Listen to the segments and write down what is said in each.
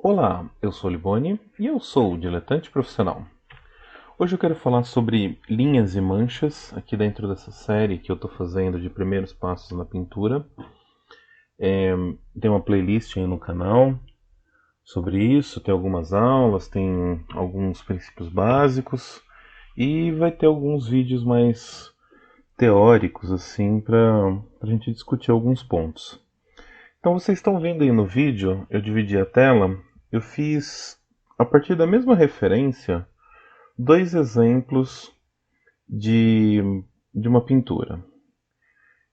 Olá, eu sou o Liboni e eu sou o diletante profissional. Hoje eu quero falar sobre linhas e manchas aqui dentro dessa série que eu estou fazendo de primeiros passos na pintura. Tem uma playlist aí no canal sobre isso, tem algumas aulas, tem alguns princípios básicos e vai ter alguns vídeos mais teóricos assim para a gente discutir alguns pontos. Então vocês estão vendo aí no vídeo, eu dividi a tela, eu fiz a partir da mesma referência dois exemplos de, de uma pintura,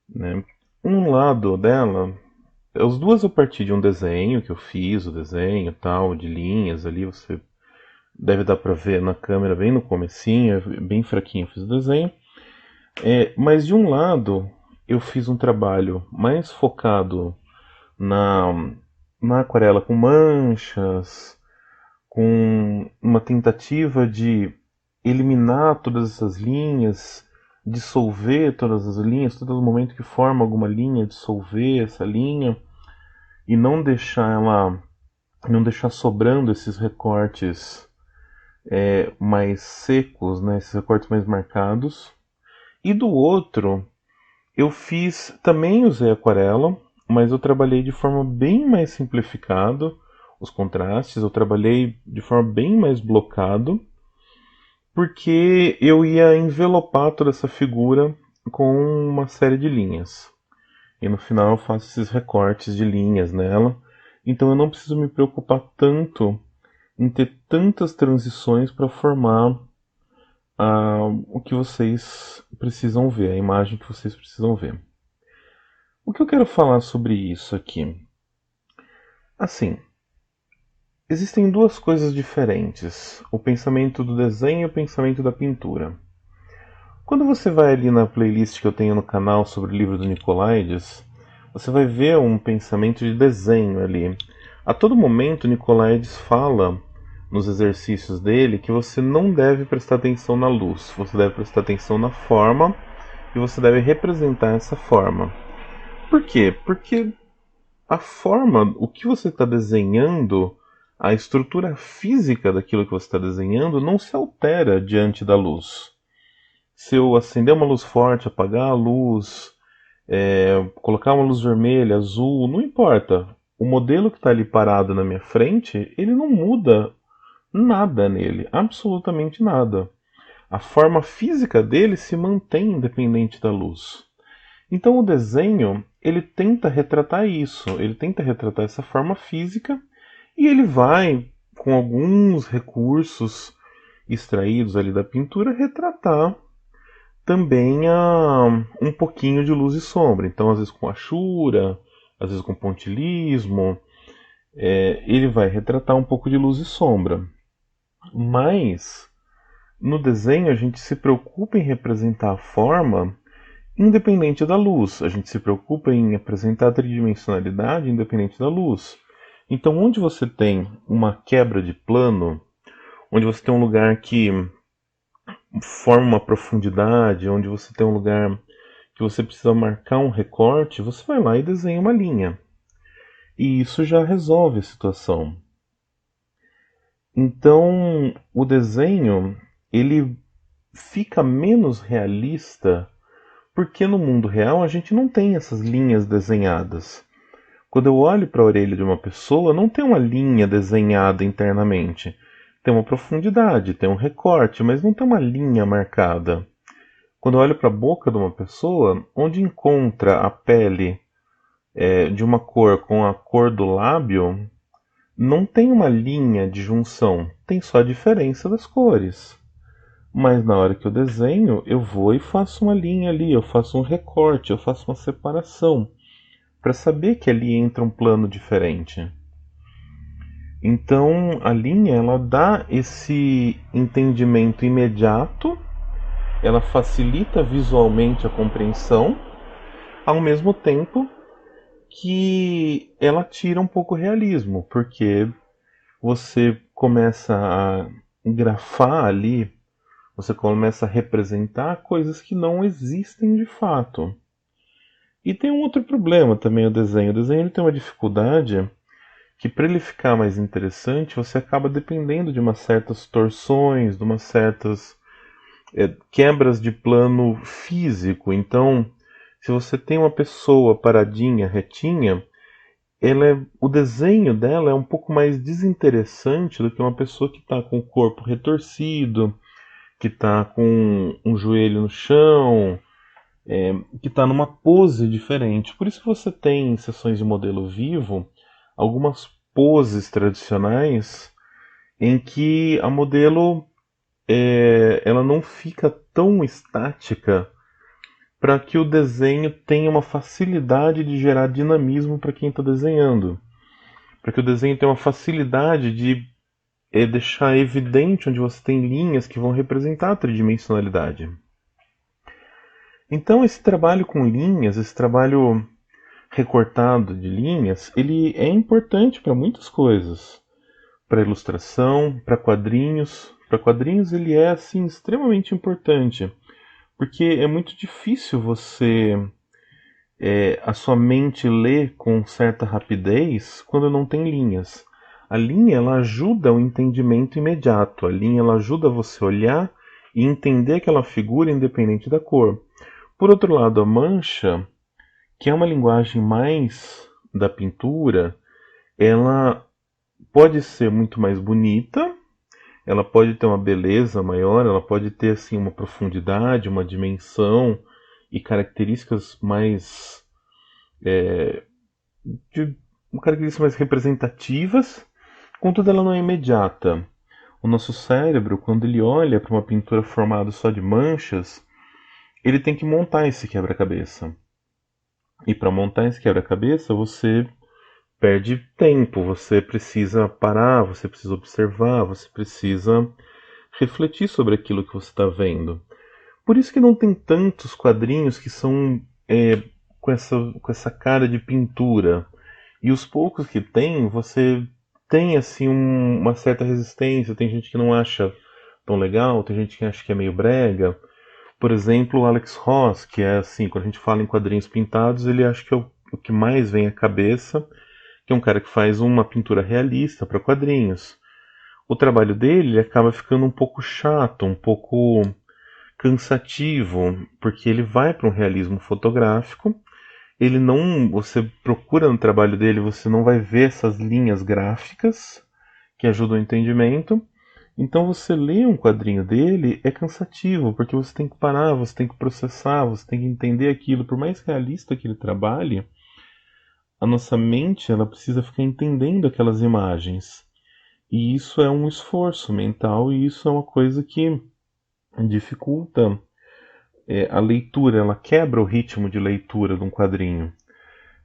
né? Um lado dela, as duas eu parti de um desenho que eu fiz, o desenho tal, de linhas ali, você deve dar para ver na câmera bem no comecinho, bem fraquinho eu fiz o desenho. Mas de um lado eu fiz um trabalho mais focado na, na aquarela com manchas, com uma tentativa de eliminar todas essas linhas, dissolver todas as linhas, todo momento que forma alguma linha, dissolver essa linha e não deixar sobrando esses recortes mais secos, né, esses recortes mais marcados. E do outro, eu fiz, também usei aquarela, mas eu trabalhei de forma bem mais simplificada os contrastes, eu trabalhei de forma bem mais blocado, porque eu ia envelopar toda essa figura com uma série de linhas. E no final eu faço esses recortes de linhas nela, então eu não preciso me preocupar tanto em ter tantas transições para formar o que vocês precisam ver, a imagem que vocês precisam ver. O que eu quero falar sobre isso aqui? Assim, existem duas coisas diferentes: o pensamento do desenho e o pensamento da pintura. Quando você vai ali na playlist que eu tenho no canal sobre o livro do Nicolaides, você vai ver um pensamento de desenho ali. A todo momento, Nicolaides fala nos exercícios dele que você não deve prestar atenção na luz, você deve prestar atenção na forma e você deve representar essa forma. Por quê? Porque a forma, o que você está desenhando, a estrutura física daquilo que você está desenhando não se altera diante da luz. Se eu acender uma luz forte, apagar a luz, colocar uma luz vermelha, azul, não importa. O modelo que está ali parado na minha frente, ele não muda nada nele, absolutamente nada. A forma física dele se mantém independente da luz. Então o desenho, ele tenta retratar isso, ele tenta retratar essa forma física e ele vai, com alguns recursos extraídos ali da pintura, retratar também um pouquinho de luz e sombra. Então, às vezes com achura, às vezes com pontilismo, ele vai retratar um pouco de luz e sombra. Mas no desenho a gente se preocupa em representar a forma independente da luz. A gente se preocupa em apresentar a tridimensionalidade independente da luz. Então, onde você tem uma quebra de plano, onde você tem um lugar que forma uma profundidade, onde você tem um lugar que você precisa marcar um recorte, você vai lá e desenha uma linha. E isso já resolve a situação. Então, o desenho, ele fica menos realista porque no mundo real a gente não tem essas linhas desenhadas. Quando eu olho para a orelha de uma pessoa, não tem uma linha desenhada internamente. Tem uma profundidade, tem um recorte, mas não tem uma linha marcada. Quando eu olho para a boca de uma pessoa, onde encontra a pele de uma cor com a cor do lábio, não tem uma linha de junção, tem só a diferença das cores. Mas na hora que eu desenho, eu vou e faço uma linha ali, eu faço um recorte, eu faço uma separação, para saber que ali entra um plano diferente. Então a linha ela dá esse entendimento imediato, ela facilita visualmente a compreensão, ao mesmo tempo que ela tira um pouco o realismo, porque você começa a grafar ali, você começa a representar coisas que não existem de fato. E tem um outro problema também o desenho. O desenho ele tem uma dificuldade que para ele ficar mais interessante, você acaba dependendo de umas certas torções, de umas certas quebras de plano físico. Então, se você tem uma pessoa paradinha, retinha, o desenho dela é um pouco mais desinteressante do que uma pessoa que está com o corpo retorcido, que está com um joelho no chão, que está numa pose diferente. Por isso que você tem em sessões de modelo vivo algumas poses tradicionais em que a modelo ela não fica tão estática para que o desenho tenha uma facilidade de gerar dinamismo para quem está desenhando. Para que o desenho tenha uma facilidade de deixar evidente onde você tem linhas que vão representar a tridimensionalidade. Então esse trabalho com linhas, esse trabalho recortado de linhas, ele é importante para muitas coisas. Para ilustração, para quadrinhos. Para quadrinhos ele é assim extremamente importante, porque é muito difícil a sua mente ler com certa rapidez quando não tem linhas. A linha ela ajuda o entendimento imediato. A linha ela ajuda você a olhar e entender aquela figura independente da cor. Por outro lado, a mancha, que é uma linguagem mais da pintura, ela pode ser muito mais bonita, ela pode ter uma beleza maior, ela pode ter assim uma profundidade, uma dimensão e características mais características mais representativas, contudo ela não é imediata. O nosso cérebro, quando ele olha para uma pintura formada só de manchas, ele tem que montar esse quebra-cabeça. E para montar esse quebra-cabeça, você perde tempo, você precisa parar, você precisa observar, você precisa refletir sobre aquilo que você está vendo. Por isso que não tem tantos quadrinhos que são com essa cara de pintura. E os poucos que tem, você tem assim uma certa resistência. Tem gente que não acha tão legal, tem gente que acha que é meio brega. Por exemplo, o Alex Ross, que é assim, quando a gente fala em quadrinhos pintados, ele acha que é o que mais vem à cabeça, que é um cara que faz uma pintura realista para quadrinhos. O trabalho dele acaba ficando um pouco chato, um pouco cansativo, porque ele vai para um realismo fotográfico. Ele não, você procura no trabalho dele, você não vai ver essas linhas gráficas que ajudam o entendimento. Então você lê um quadrinho dele é cansativo, porque você tem que parar, você tem que processar, você tem que entender aquilo. Por mais realista que ele trabalhe, a nossa mente ela precisa ficar entendendo aquelas imagens. E isso é um esforço mental e isso é uma coisa que dificulta a leitura, ela quebra o ritmo de leitura de um quadrinho.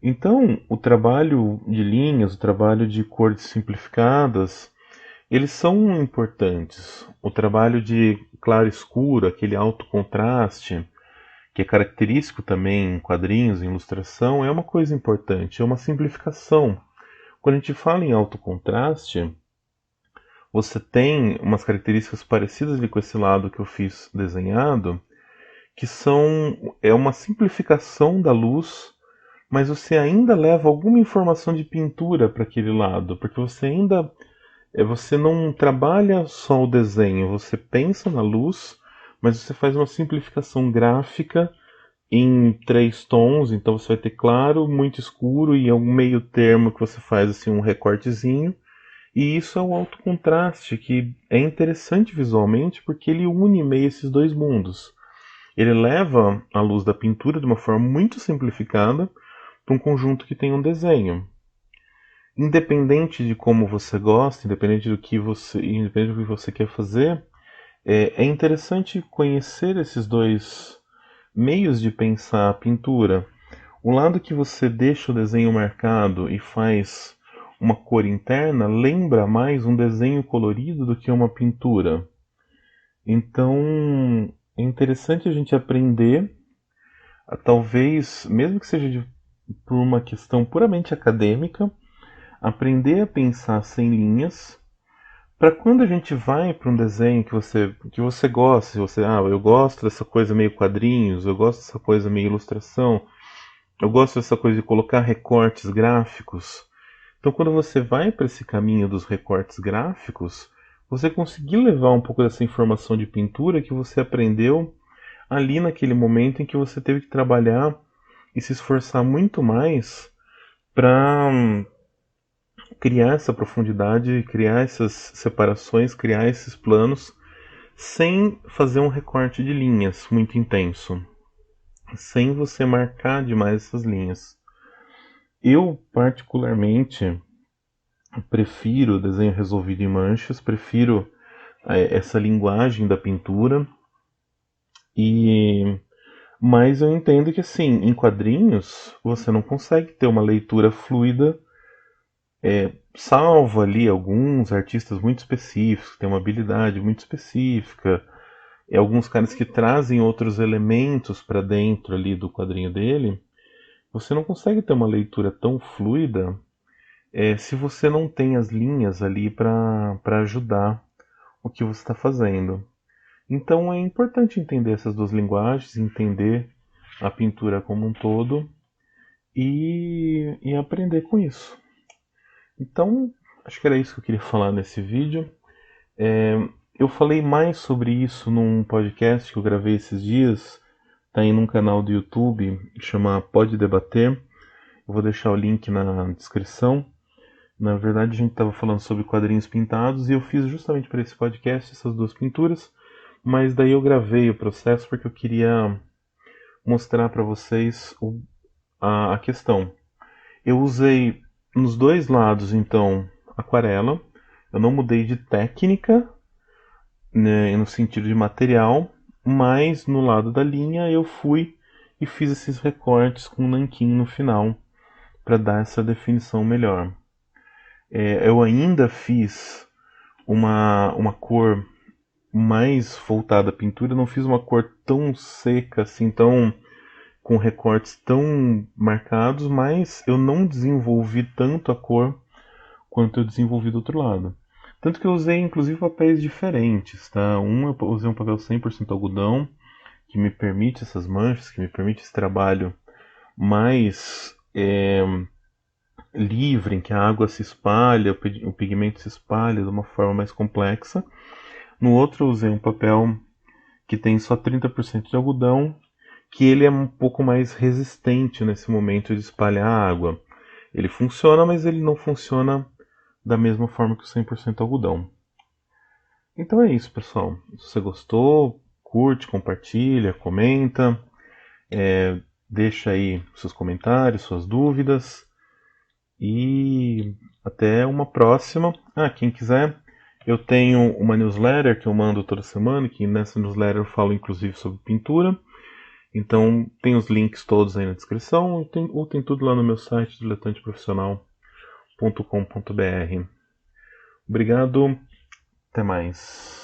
Então, o trabalho de linhas, o trabalho de cores simplificadas, eles são importantes. O trabalho de claro e escuro, aquele alto contraste, que é característico também em quadrinhos, em ilustração, é uma coisa importante, é uma simplificação. Quando a gente fala em alto contraste, você tem umas características parecidas ali com esse lado que eu fiz desenhado, que é uma simplificação da luz, mas você ainda leva alguma informação de pintura para aquele lado, porque você não trabalha só o desenho, você pensa na luz, mas você faz uma simplificação gráfica em 3 tons, então você vai ter claro, muito escuro e algum meio termo que você faz assim um recortezinho. E isso é o alto contraste, que é interessante visualmente porque ele une meio esses dois mundos. Ele leva a luz da pintura de uma forma muito simplificada para um conjunto que tem um desenho. Independente de como você gosta, independente do que você quer fazer, é interessante conhecer esses dois meios de pensar a pintura. O lado que você deixa o desenho marcado e faz uma cor interna lembra mais um desenho colorido do que uma pintura. Então é interessante a gente aprender, talvez, mesmo que seja por uma questão puramente acadêmica, aprender a pensar sem linhas, para quando a gente vai para um desenho que você gosta, se você, eu gosto dessa coisa meio quadrinhos, eu gosto dessa coisa meio ilustração, eu gosto dessa coisa de colocar recortes gráficos. Então, quando você vai para esse caminho dos recortes gráficos, você conseguir levar um pouco dessa informação de pintura que você aprendeu ali naquele momento em que você teve que trabalhar e se esforçar muito mais para criar essa profundidade, criar essas separações, criar esses planos, sem fazer um recorte de linhas muito intenso, sem você marcar demais essas linhas. Eu, particularmente, prefiro desenho resolvido em manchas, prefiro essa linguagem da pintura, mas eu entendo que assim, em quadrinhos, você não consegue ter uma leitura fluida, salvo ali alguns artistas muito específicos, que têm uma habilidade muito específica, e alguns caras que trazem outros elementos para dentro ali do quadrinho dele. Você não consegue ter uma leitura tão fluida se você não tem as linhas ali para ajudar o que você está fazendo. Então é importante entender essas duas linguagens, entender a pintura como um todo e aprender com isso. Então, acho que era isso que eu queria falar nesse vídeo. Eu falei mais sobre isso num podcast que eu gravei esses dias, tá aí num canal do YouTube, chama Pode Debater. Eu vou deixar o link na descrição. Na verdade, a gente estava falando sobre quadrinhos pintados e eu fiz justamente para esse podcast essas duas pinturas, mas daí eu gravei o processo porque eu queria mostrar para vocês a questão. Eu usei nos dois lados, então, aquarela. Eu não mudei de técnica, né, no sentido de material, mas no lado da linha eu fui e fiz esses recortes com nanquim no final para dar essa definição melhor. Eu ainda fiz uma cor mais voltada à pintura, não fiz uma cor tão seca, assim, tão com recortes tão marcados, mas eu não desenvolvi tanto a cor quanto eu desenvolvi do outro lado. Tanto que eu usei inclusive papéis diferentes, tá? Eu usei um papel 100% algodão, que me permite essas manchas, que me permite esse trabalho mais livre, em que a água se espalha, o pigmento se espalha de uma forma mais complexa. No outro eu usei um papel que tem só 30% de algodão, que ele é um pouco mais resistente nesse momento de espalhar a água. Ele funciona, mas ele não funciona da mesma forma que o 100% algodão. Então é isso, pessoal. Se você gostou, curte, compartilha, comenta, deixa aí seus comentários, suas dúvidas e até uma próxima. Quem quiser, eu tenho uma newsletter que eu mando toda semana, que nessa newsletter eu falo inclusive sobre pintura. Então tem os links todos aí na descrição, ou tem tudo lá no meu site, diletanteprofissional.com.br. Obrigado, até mais.